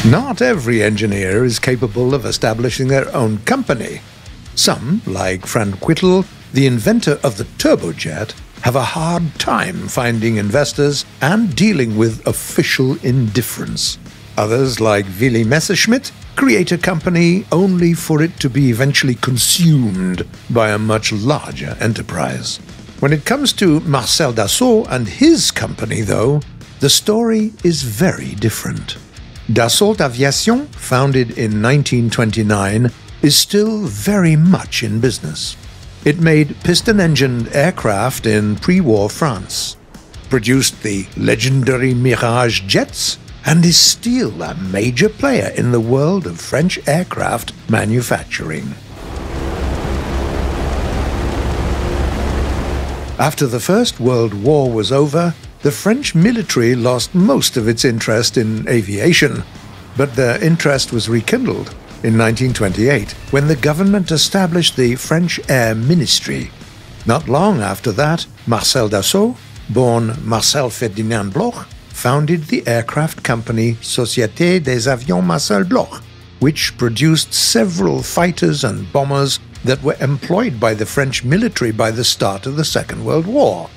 Not every engineer is capable of establishing their own company. Some, like Frank Whittle, the inventor of the turbojet, have a hard time finding investors and dealing with official indifference. Others, like Willy Messerschmitt, create a company only for it to be eventually consumed by a much larger enterprise. When it comes to Marcel Dassault and his company, though, the story is very different. Dassault Aviation, founded in 1929, is still very much in business. It made piston-engined aircraft in pre-war France, produced the legendary Mirage jets, and is still a major player in the world of French aircraft manufacturing. After the First World War was over, the French military lost most of its interest in aviation, but their interest was rekindled in 1928 when the government established the French Air Ministry. Not long after that, Marcel Dassault, born Marcel Ferdinand Bloch, founded the aircraft company Société des Avions Marcel Bloch, which produced several fighters and bombers that were employed by the French military by the start of the Second World War.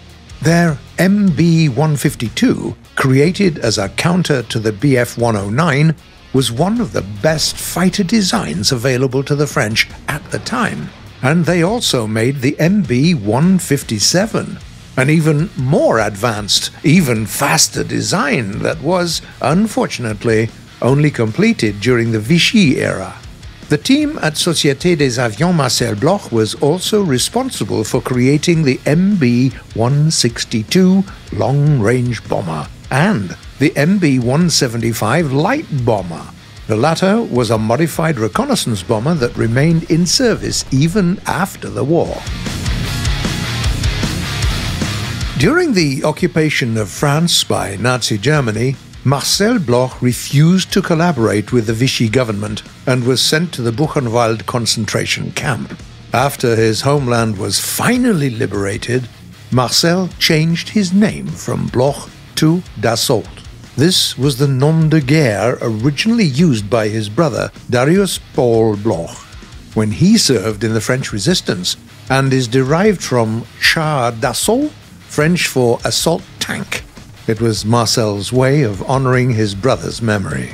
Their MB-152, created as a counter to the Bf-109, was one of the best fighter designs available to the French at the time. And they also made the MB-157, an even more advanced, even faster design that was, unfortunately, only completed during the Vichy era. The team at Société des Avions Marcel Bloch was also responsible for creating the MB-162 long-range bomber and the MB-175 light bomber. The latter was a modified reconnaissance bomber that remained in service even after the war. During the occupation of France by Nazi Germany, Marcel Bloch refused to collaborate with the Vichy government and was sent to the Buchenwald concentration camp. After his homeland was finally liberated, Marcel changed his name from Bloch to Dassault. This was the nom de guerre originally used by his brother Darius Paul Bloch when he served in the French resistance, and is derived from char d'assaut, French for assault tank. It was Marcel's way of honoring his brother's memory.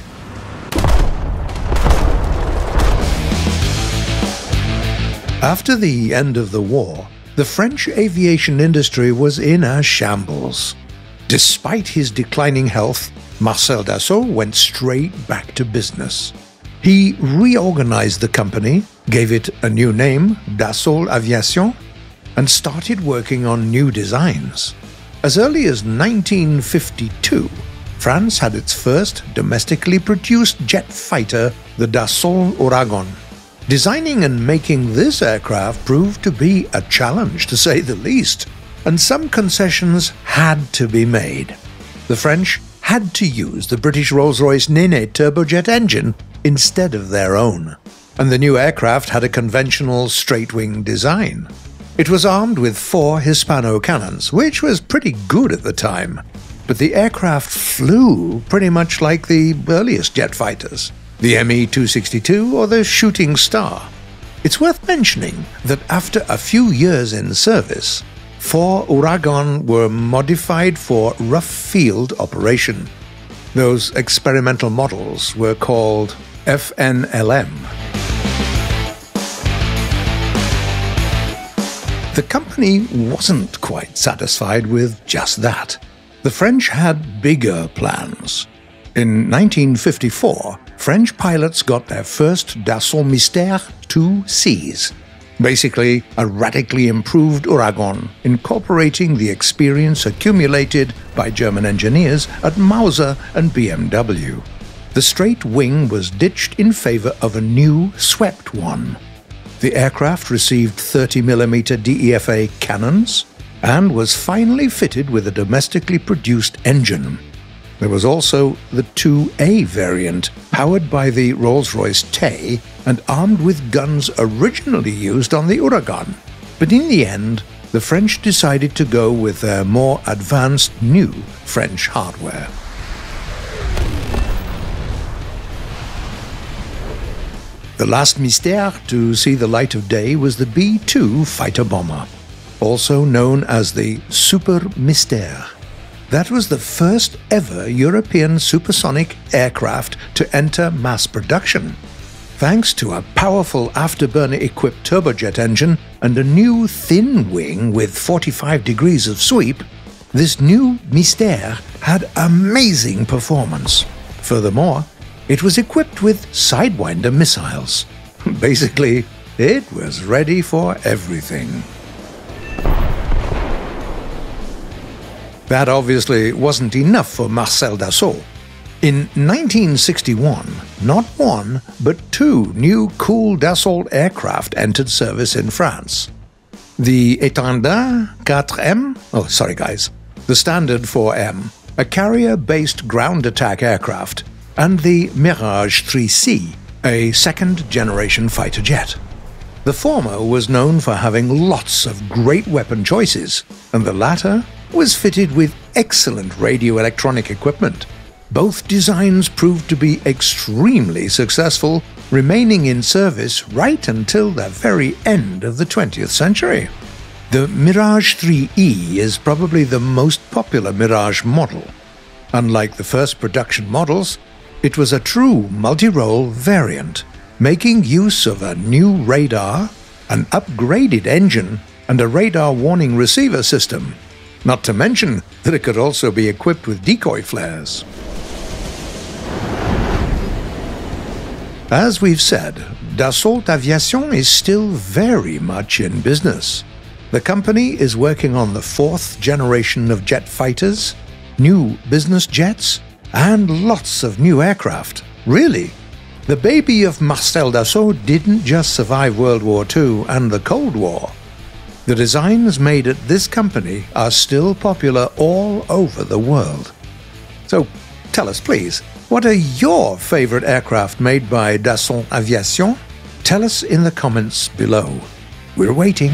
After the end of the war, the French aviation industry was in a shambles. Despite his declining health, Marcel Dassault went straight back to business. He reorganized the company, gave it a new name, Dassault Aviation, and started working on new designs. As early as 1952, France had its first domestically produced jet fighter, the Dassault Ouragan. Designing and making this aircraft proved to be a challenge, to say the least, and some concessions had to be made. The French had to use the British Rolls-Royce Néné turbojet engine instead of their own, and the new aircraft had a conventional straight-wing design. It was armed with 4 Hispano cannons, which was pretty good at the time, but the aircraft flew pretty much like the earliest jet fighters, the Me-262 or the Shooting Star. It's worth mentioning that after a few years in service, 4 Ouragan were modified for rough field operation. Those experimental models were called FNLM. The company wasn't quite satisfied with just that. The French had bigger plans. In 1954, French pilots got their first Dassault Mystère 2Cs, basically a radically improved Ouragan, incorporating the experience accumulated by German engineers at Mauser and BMW. The straight wing was ditched in favor of a new swept one. The aircraft received 30mm DEFA cannons and was finally fitted with a domestically produced engine. There was also the 2A variant, powered by the Rolls-Royce Tay and armed with guns originally used on the Ouragan. But in the end, the French decided to go with their more advanced new French hardware. The last mystère to see the light of day was the B-2 fighter bomber, also known as the Super Mystère. That was the first ever European supersonic aircraft to enter mass production. Thanks to a powerful afterburner-equipped turbojet engine and a new thin wing with 45 degrees of sweep, this new Mystère had amazing performance. Furthermore, it was equipped with Sidewinder missiles. Basically, it was ready for everything. That obviously wasn't enough for Marcel Dassault. In 1961, not one, but two new cool Dassault aircraft entered service in France. The Étendard 4M, the Standard 4M, a carrier-based ground attack aircraft, and the Mirage 3C, a second-generation fighter jet. The former was known for having lots of great weapon choices, and the latter was fitted with excellent radio-electronic equipment. Both designs proved to be extremely successful, remaining in service right until the very end of the 20th century. The Mirage 3E is probably the most popular Mirage model. Unlike the first production models, it was a true multi-role variant, making use of a new radar, an upgraded engine, and a radar warning receiver system. Not to mention that it could also be equipped with decoy flares. As we've said, Dassault Aviation is still very much in business. The company is working on the fourth generation of jet fighters, new business jets, and lots of new aircraft. Really, the baby of Marcel Dassault didn't just survive World War II and the Cold War. The designs made at this company are still popular all over the world. So tell us please, what are your favorite aircraft made by Dassault Aviation? Tell us in the comments below. We're waiting.